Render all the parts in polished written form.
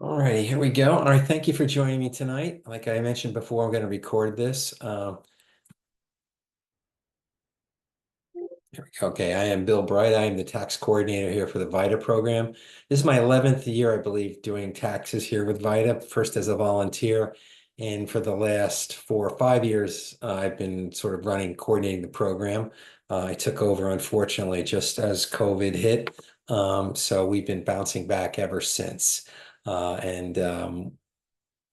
All righty, here we go. All right, thank you for joining me tonight. Like I mentioned before, I'm going to record this. Here we go. Okay, I am Bill Bright. I am the tax coordinator here for the VITA program. This is my 11th year, I believe, doing taxes here with VITA, first as a volunteer. And for the last 4 or 5 years, I've been sort of coordinating the program. I took over, unfortunately, just as COVID hit. So we've been bouncing back ever since. And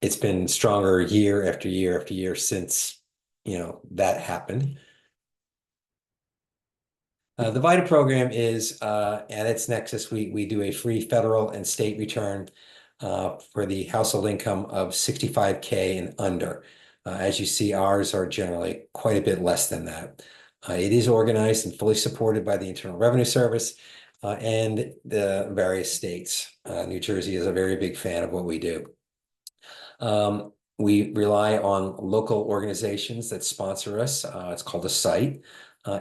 It's been stronger year after year after year since, that happened. The VITA program is at its nexus, we do a free federal and state return for the household income of 65K and under. As you see, ours are generally quite a bit less than that. It is organized and fully supported by the Internal Revenue Service and the various states. New Jersey is a very big fan of what we do. We rely on local organizations that sponsor us. It's called a site.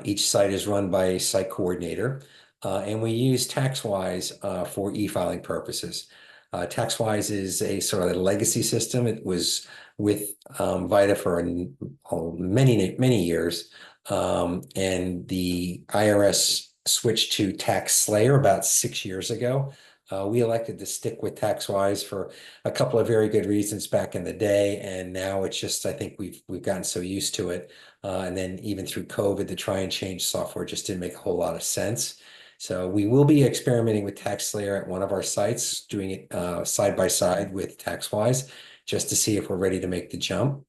Each site is run by a site coordinator, and we use TaxWise for e-filing purposes. TaxWise is a sort of a legacy system. It was with VITA for many years, and the IRS switched to TaxSlayer about 6 years ago. We elected to stick with TaxWise for a couple of very good reasons back in the day, and now it's just I think we've gotten so used to it, and then even through COVID to try and change software just didn't make a whole lot of sense. So we will be experimenting with TaxSlayer at one of our sites, doing it side by side with TaxWise, just to see if we're ready to make the jump.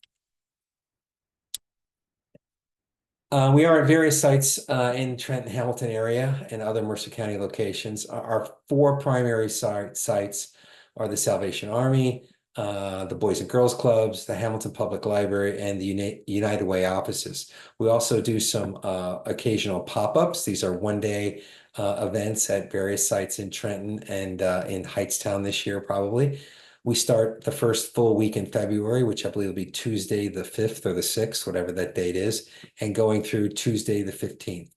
We are at various sites in Trenton, Hamilton area and other Mercer County locations. Our four primary sites are the Salvation Army, the Boys and Girls Clubs, the Hamilton Public Library, and the United Way offices. We also do some occasional pop-ups. These are one-day events at various sites in Trenton and in Hightstown this year, probably. We start the first full week in February, which I believe will be Tuesday the 5th or the 6th, whatever that date is, and going through Tuesday the 15th.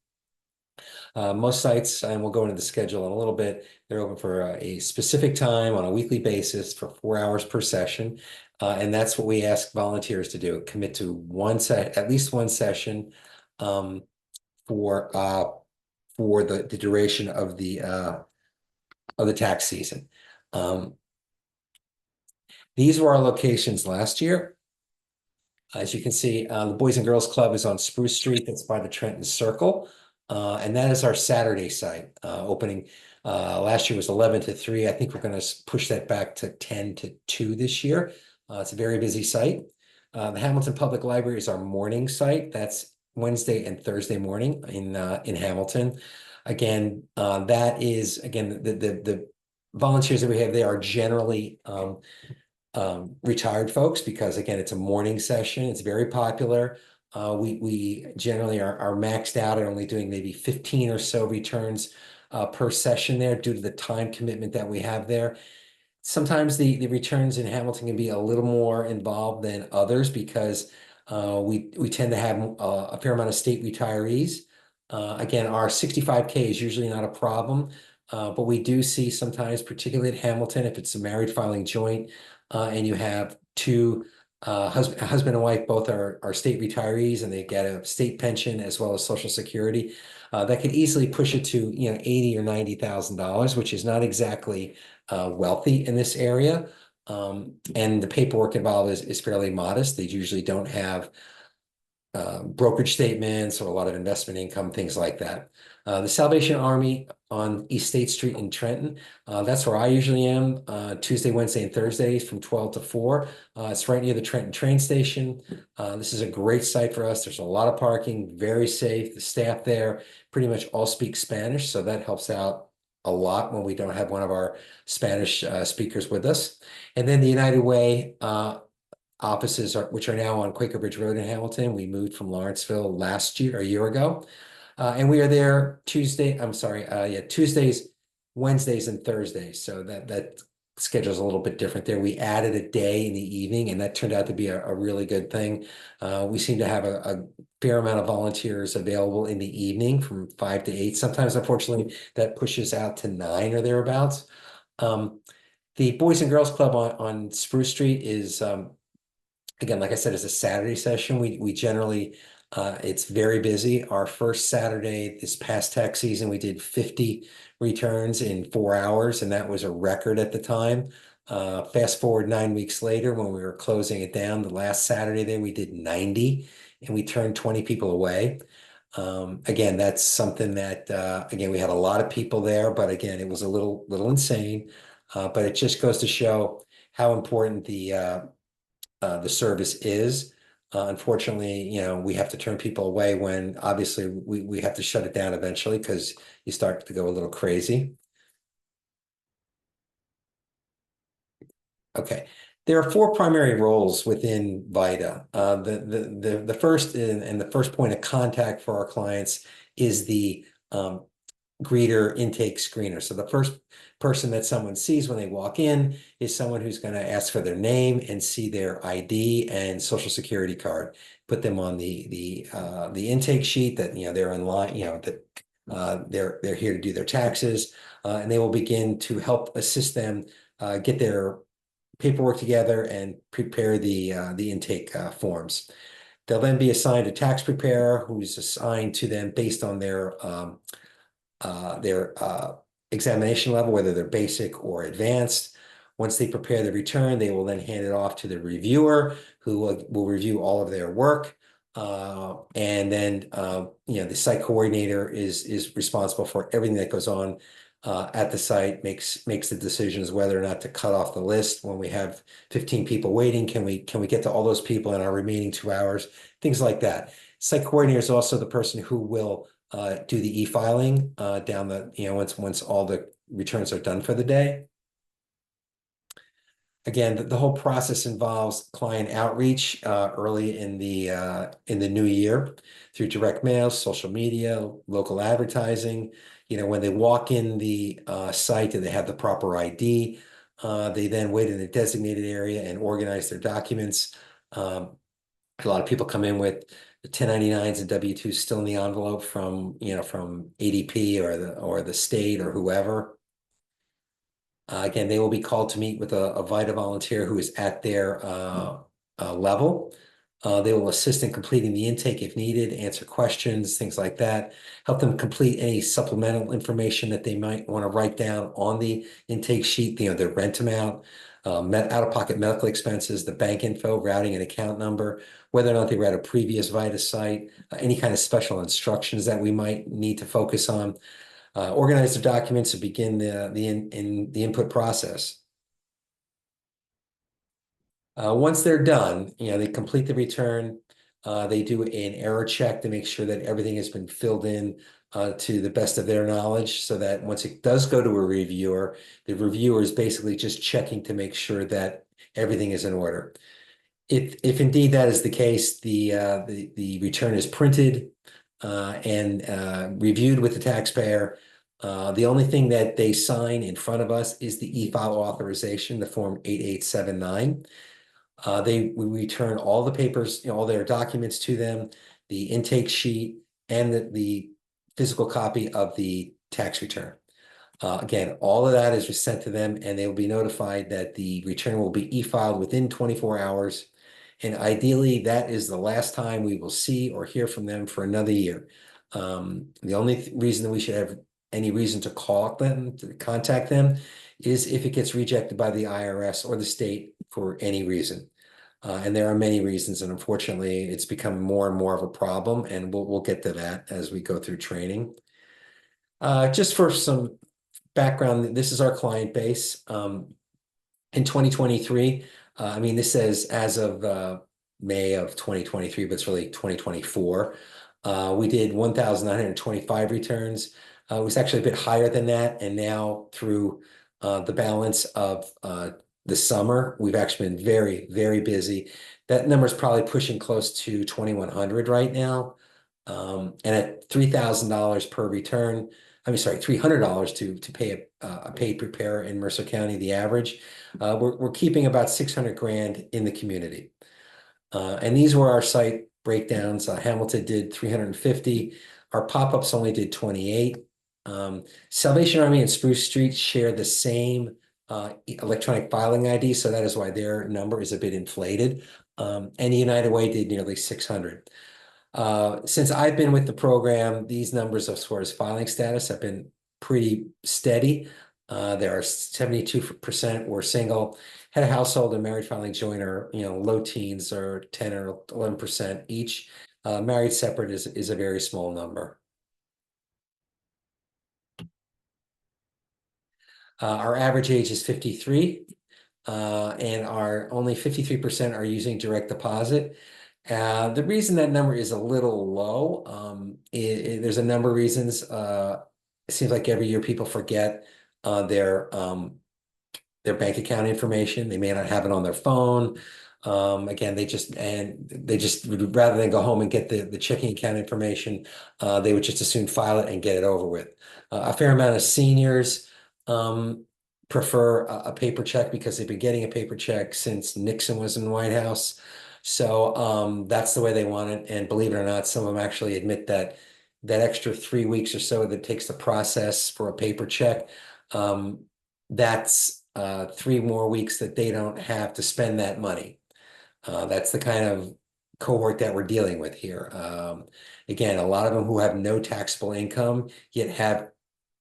Most sites, and we'll go into the schedule in a little bit, they're open for a specific time on a weekly basis for 4 hours per session. And that's what we ask volunteers to do, commit to at least one session for the duration of the tax season. These were our locations last year. As you can see, the Boys and Girls Club is on Spruce Street. That's by the Trenton Circle. And that is our Saturday site. Opening last year was 11 to 3. I think we're going to push that back to 10 to 2 this year. It's a very busy site. The Hamilton Public Library is our morning site. That's Wednesday and Thursday morning in Hamilton. Again, that is, again, the volunteers that we have there are generally retired folks because again, it's a morning session. It's very popular. We generally are maxed out at only doing maybe 15 or so returns per session there due to the time commitment that we have there. Sometimes the returns in Hamilton can be a little more involved than others because we tend to have a fair amount of state retirees. Again, our 65K is usually not a problem, but we do see sometimes, particularly at Hamilton, if it's a married filing joint, and you have two husband and wife, both are state retirees, and they get a state pension as well as Social Security. That could easily push it to $80,000 or $90,000, which is not exactly wealthy in this area. And the paperwork involved is fairly modest. They usually don't have brokerage statements or a lot of investment income, things like that. The Salvation Army on East State Street in Trenton, that's where I usually am, Tuesday, Wednesday, and Thursdays from 12 to 4. It's right near the Trenton train station. This is a great site for us. There's a lot of parking, very safe. The staff there pretty much all speak Spanish, so that helps out a lot when we don't have one of our Spanish speakers with us. And then the United Way offices which are now on Quaker Bridge Road in Hamilton. We moved from Lawrenceville a year ago. And we are there Tuesdays, Wednesdays, and Thursdays. So that schedule's a little bit different there. We added a day in the evening, and that turned out to be a really good thing. We seem to have a fair amount of volunteers available in the evening from 5 to 8. Sometimes, unfortunately, that pushes out to 9 or thereabouts. The Boys and Girls Club on Spruce Street is again, like I said, it's a Saturday session. We generally it's very busy. Our first Saturday this past tax season, we did 50 returns in 4 hours, and that was a record at the time. Fast forward 9 weeks later, when we were closing it down, the last Saturday there, we did 90, and we turned 20 people away. Again, that's something that again, we had a lot of people there, but again, it was a little insane. But it just goes to show how important the service is. Unfortunately, we have to turn people away when obviously we have to shut it down eventually because you start to go a little crazy. Okay. There are four primary roles within VITA. The first and the first point of contact for our clients is the greeter intake screener. So the first person that someone sees when they walk in is someone who's going to ask for their name and see their ID and social security card. Put them on the intake sheet that they're in line, that they're here to do their taxes, and they will begin to help assist them get their paperwork together and prepare the intake forms. They'll then be assigned a tax preparer who's assigned to them based on their examination level, whether they're basic or advanced. Once they prepare the return, they will then hand it off to the reviewer who will review all of their work. And then, the site coordinator is responsible for everything that goes on at the site, makes the decisions whether or not to cut off the list when we have 15 people waiting. Can we get to all those people in our remaining 2 hours? Things like that. Site coordinator is also the person who will do the e-filing down once all the returns are done for the day. Again, the whole process involves client outreach early in the new year through direct mail, social media, local advertising. When they walk in the site and they have the proper ID, they then wait in a designated area and organize their documents. A lot of people come in with the 1099s and W-2s still in the envelope from ADP or the state or whoever. Again, they will be called to meet with a VITA volunteer who is at their level. They will assist in completing the intake if needed, answer questions, things like that, help them complete any supplemental information that they might want to write down on the intake sheet, their rent amount, out-of-pocket medical expenses, the bank info, routing and account number, whether or not they were at a previous VITA site, any kind of special instructions that we might need to focus on. Organize the documents to begin the input process. Once they're done, they complete the return. They do an error check to make sure that everything has been filled in to the best of their knowledge, so that once it does go to a reviewer, the reviewer is basically just checking to make sure that everything is in order. If indeed that is the case, the return is printed and reviewed with the taxpayer. The only thing that they sign in front of us is the e-file authorization, the form 8879. We return all the papers, all their documents to them, the intake sheet, and the physical copy of the tax return. Again, all of that is sent to them, and they will be notified that the return will be e-filed within 24 hours. And ideally, that is the last time we will see or hear from them for another year. The only reason that we should have any reason to call them, to contact them, is if it gets rejected by the IRS or the state for any reason. And there are many reasons, and unfortunately, it's become more and more of a problem, and we'll get to that as we go through training. Just for some background, this is our client base. In 2023, this says as of May of 2023, but it's really 2024. We did 1,925 returns. It was actually a bit higher than that, and now through the balance of the summer, we've actually been very, very busy. That number is probably pushing close to 2,100 right now. And at $3,000 per return, $300 to pay a paid preparer in Mercer County, the average, we're keeping about 600 grand in the community. And these were our site breakdowns. Hamilton did 350. Our pop-ups only did 28. Salvation Army and Spruce Street share the same electronic filing ID, so that is why their number is a bit inflated. And United Way did nearly 600. Since I've been with the program, these numbers as far as filing status have been pretty steady. There are 72% were single, had a household and married filing joint are, low teens or 10 or 11% each. Married separate is a very small number. Our average age is 53, and our only 53% are using direct deposit. The reason that number is a little low, there's a number of reasons. It seems like every year people forget their bank account information. They may not have it on their phone. Again, they just rather than go home and get the checking account information, they would just as soon file it and get it over with. A fair amount of seniors prefer a paper check because they've been getting a paper check since Nixon was in the White House. So that's the way they want it. And believe it or not, some of them actually admit that that extra 3 weeks or so that it takes the process for a paper check, that's 3 more weeks that they don't have to spend that money. That's the kind of cohort that we're dealing with here. Again, a lot of them who have no taxable income yet have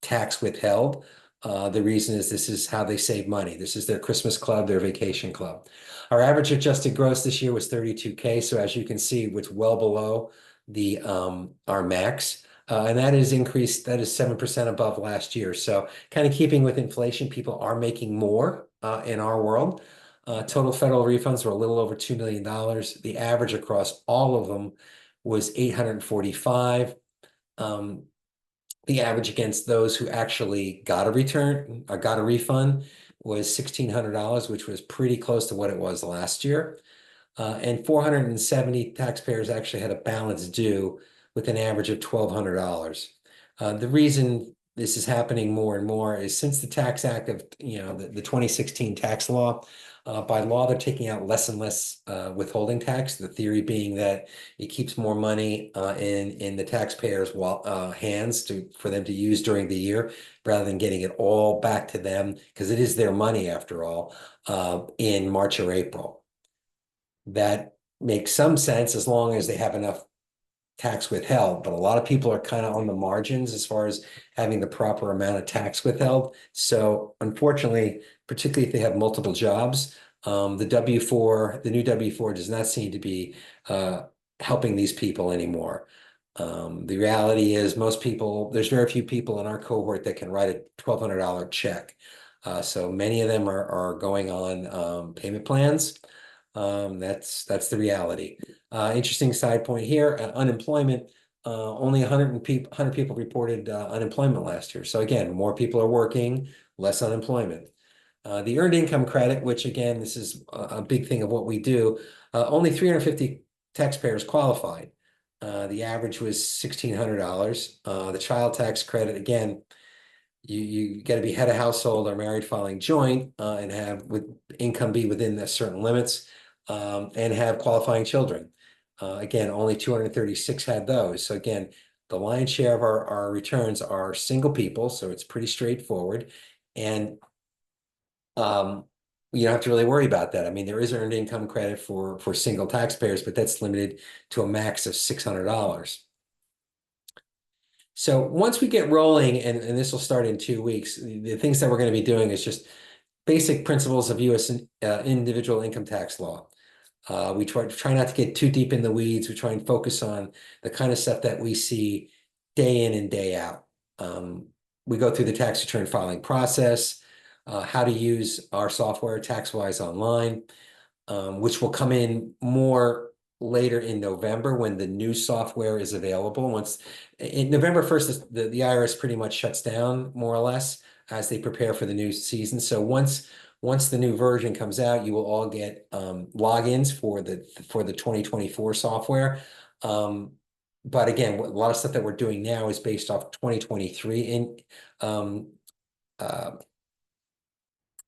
tax withheld. The reason is this is how they save money. This is their Christmas club, their vacation club. Our average adjusted gross this year was 32K. So as you can see, it's well below the our max. And that is increased, that is 7% above last year. So kind of keeping with inflation, people are making more in our world. Total federal refunds were a little over $2 million. The average across all of them was 845. The average against those who actually got a return or got a refund was $1,600, which was pretty close to what it was last year. And 470 taxpayers actually had a balance due with an average of $1,200. The reason this is happening more and more is since the Tax Act of, the 2016 tax law, by law, they're taking out less and less withholding tax. The theory being that it keeps more money in the taxpayers' hands for them to use during the year, rather than getting it all back to them, because it is their money after all, in March or April. That makes some sense as long as they have enough tax withheld, but a lot of people are kind of on the margins as far as having the proper amount of tax withheld. So unfortunately, particularly if they have multiple jobs, the W-4, the new W-4 does not seem to be helping these people anymore. The reality is most people, there's very few people in our cohort that can write a $1,200 check. So many of them are going on payment plans. That's the reality. Interesting side point here, unemployment, only 100 people reported unemployment last year. So again, more people are working, less unemployment. The earned income credit, which again, this is a big thing of what we do, only 350 taxpayers qualified. The average was $1,600. The child tax credit, again, you got to be head of household or married filing joint, and have with income be within the certain limits, and have qualifying children. Again, only 236 had those. So again, the lion's share of our returns are single people, so it's pretty straightforward. And you don't have to really worry about that. I mean, there is earned income credit for single taxpayers, but that's limited to a max of $600. So once we get rolling, and this will start in 2 weeks, the things that we're going to be doing is just basic principles of U.S. individual income tax law. We try not to get too deep in the weeds. We try and focus on the kind of stuff that we see day in and day out. We go through the tax return filing process, how to use our software TaxWise Online, which will come in more later in November when the new software is available. Once in November 1st, the IRS pretty much shuts down more or less as they prepare for the new season. So once the new version comes out, you will all get logins for the 2024 software. But again, a lot of stuff that we're doing now is based off 2023 in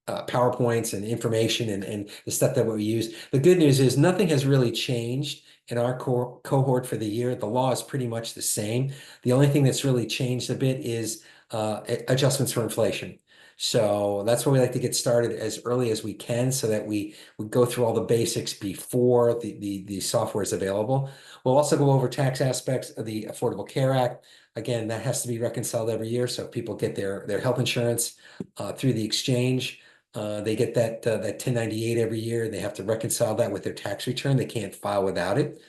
PowerPoints and information and the stuff that we use. The good news is nothing has really changed in our cohort for the year. The law is pretty much the same. The only thing that's really changed a bit is adjustments for inflation. So that's where we like to get started as early as we can so that we go through all the basics before the software is available. We'll also go over tax aspects of the Affordable Care Act. Again, that has to be reconciled every year. So if people get their health insurance through the exchange, they get that 1098 every year. They have to reconcile that with their tax return. They can't file without it.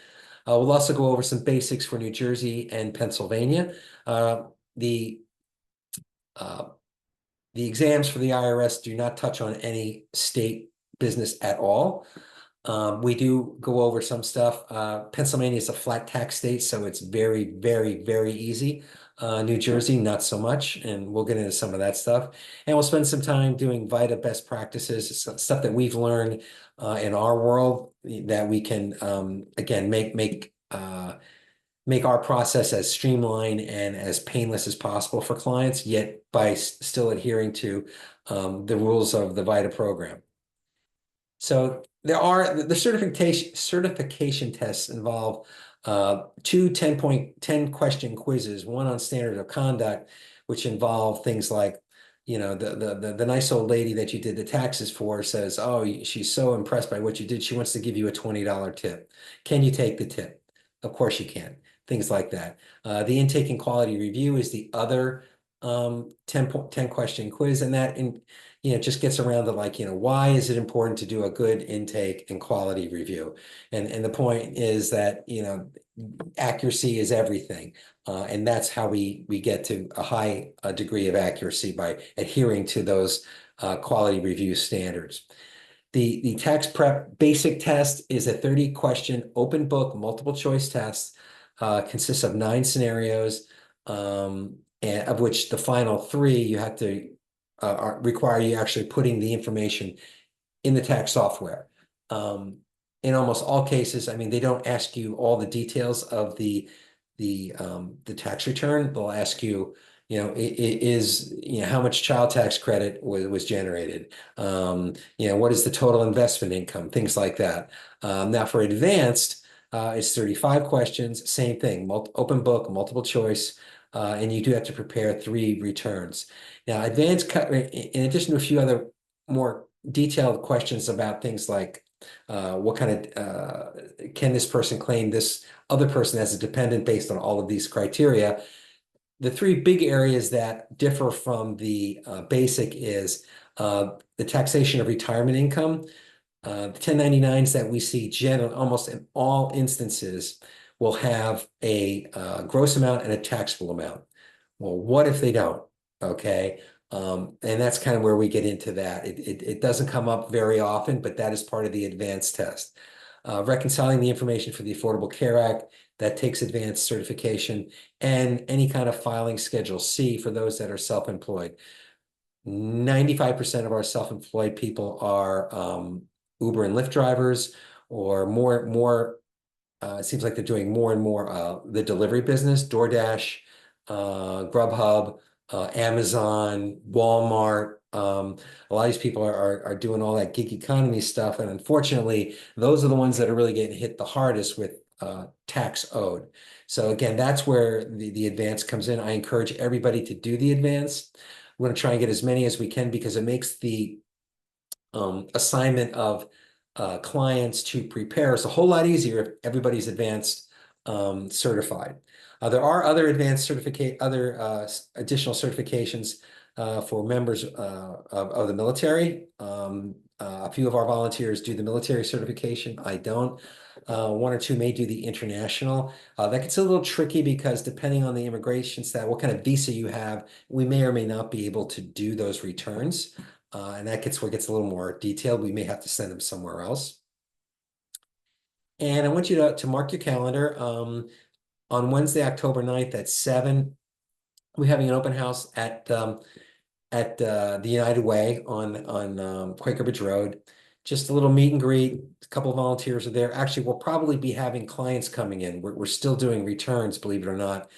We'll also go over some basics for New Jersey and Pennsylvania. The uh, the exams for the IRS do not touch on any state business at all. We do go over some stuff. Pennsylvania is a flat tax state, so it's very, very, very easy. New Jersey, not so much, and we'll get into some of that stuff. And we'll spend some time doing VITA best practices, stuff that we've learned in our world that we can, again, make our process as streamlined and as painless as possible for clients, yet by still adhering to the rules of the VITA program. So there are the certification tests involve two 10 question quizzes, one on standard of conduct, which involve things like, the nice old lady that you did the taxes for says, oh, she's so impressed by what you did, she wants to give you a $20 tip. Can you take the tip? Of course you can. Things like that. The intake and quality review is the other 10 question quiz, and that just gets around to like, why is it important to do a good intake and quality review? And the point is that, accuracy is everything. And that's how we get to a high degree of accuracy by adhering to those quality review standards. The tax prep basic test is a 30 question open book multiple choice test, consists of 9 scenarios, and of which the final 3 you have to require you actually putting the information in the tax software. In almost all cases, I mean, they don't ask you all the details of the tax return. They'll ask you, how much child tax credit was generated? What is the total investment income? Things like that. Now for advanced, it's 35 questions, same thing, open book, multiple choice, and you do have to prepare 3 returns. Now, advanced, in addition to a few other more detailed questions about things like what kind of can this person claim this other person as a dependent based on all of these criteria. The 3 big areas that differ from the basic is the taxation of retirement income. The 1099s that we see almost in all instances will have a gross amount and a taxable amount. Well, what if they don't? Okay. And that's kind of where we get into that. It doesn't come up very often, but that is part of the advanced test. Reconciling the information for the Affordable Care Act, that takes advanced certification, and any kind of filing Schedule C for those that are self-employed. 95% of our self-employed people are Uber and Lyft drivers, or more. It seems like they're doing more and more the delivery business, DoorDash, Grubhub, Amazon, Walmart. A lot of these people are doing all that gig economy stuff, and unfortunately, those are the ones that are really getting hit the hardest with tax owed. So again, that's where the advance comes in. I encourage everybody to do the advance. We're going to try and get as many as we can because it makes the assignment of clients to prepare is a whole lot easier if everybody's advanced certified. There are other additional certifications for members of the military. A few of our volunteers do the military certification. I don't. 1 or 2 may do the international. That gets a little tricky because depending on the immigration status, what kind of visa you have, we may or may not be able to do those returns. And that gets where it gets a little more detailed. We may have to send them somewhere else. And I want you to mark your calendar. On Wednesday, October 9th at 7, we're having an open house at the United Way on Quaker Bridge Road. Just a little meet and greet. A couple of volunteers are there. Actually, we'll probably be having clients coming in. We're still doing returns, believe it or not,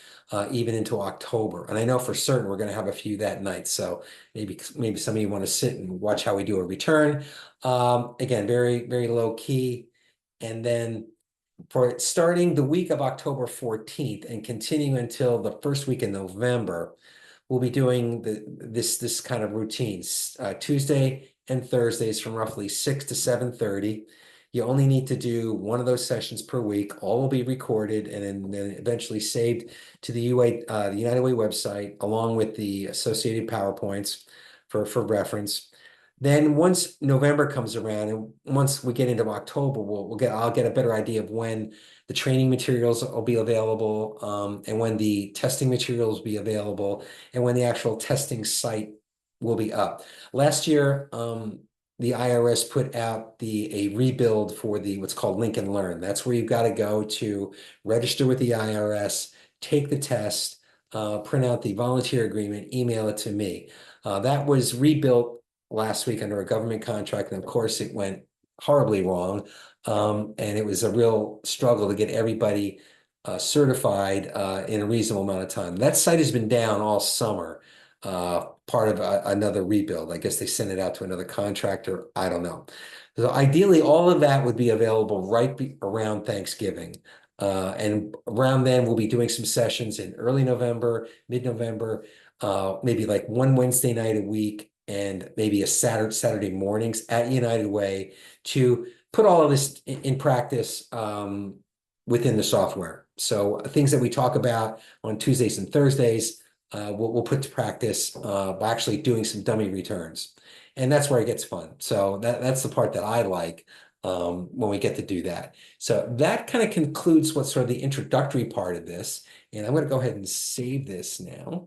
even into October. And I know for certain we're going to have a few that night. So maybe some of you want to sit and watch how we do a return. Again, very, very low key. And then for starting the week of October 14th and continuing until the first week in November, we'll be doing this kind of routines, Tuesday and Thursdays from roughly 6 to 7:30. You only need to do one of those sessions per week. All will be recorded and then eventually saved to the the United Way website, along with the associated PowerPoints for reference. Then once November comes around, and once we get into October, I'll get a better idea of when the training materials will be available, and when the testing materials will be available, and when the actual testing site will be up. Last year, the IRS put out a rebuild for the what's called Lincoln Learn. That's where you've got to go to register with the IRS, take the test, print out the volunteer agreement, email it to me. That was rebuilt last week under a government contract, and of course it went horribly wrong. And it was a real struggle to get everybody certified in a reasonable amount of time. That site has been down all summer, part of another rebuild. I guess they sent it out to another contractor. I don't know. So ideally, all of that would be available around Thanksgiving. And around then, we'll be doing some sessions in early November, mid-November, maybe like one Wednesday night a week, and maybe a Saturday mornings at United Way to put all of this in practice within the software. So things that we talk about on Tuesdays and Thursdays, we'll put to practice by actually doing some dummy returns. And that's where it gets fun. So that's the part that I like when we get to do that. So that kind of concludes what's sort of the introductory part of this. And I'm going to go ahead and save this now.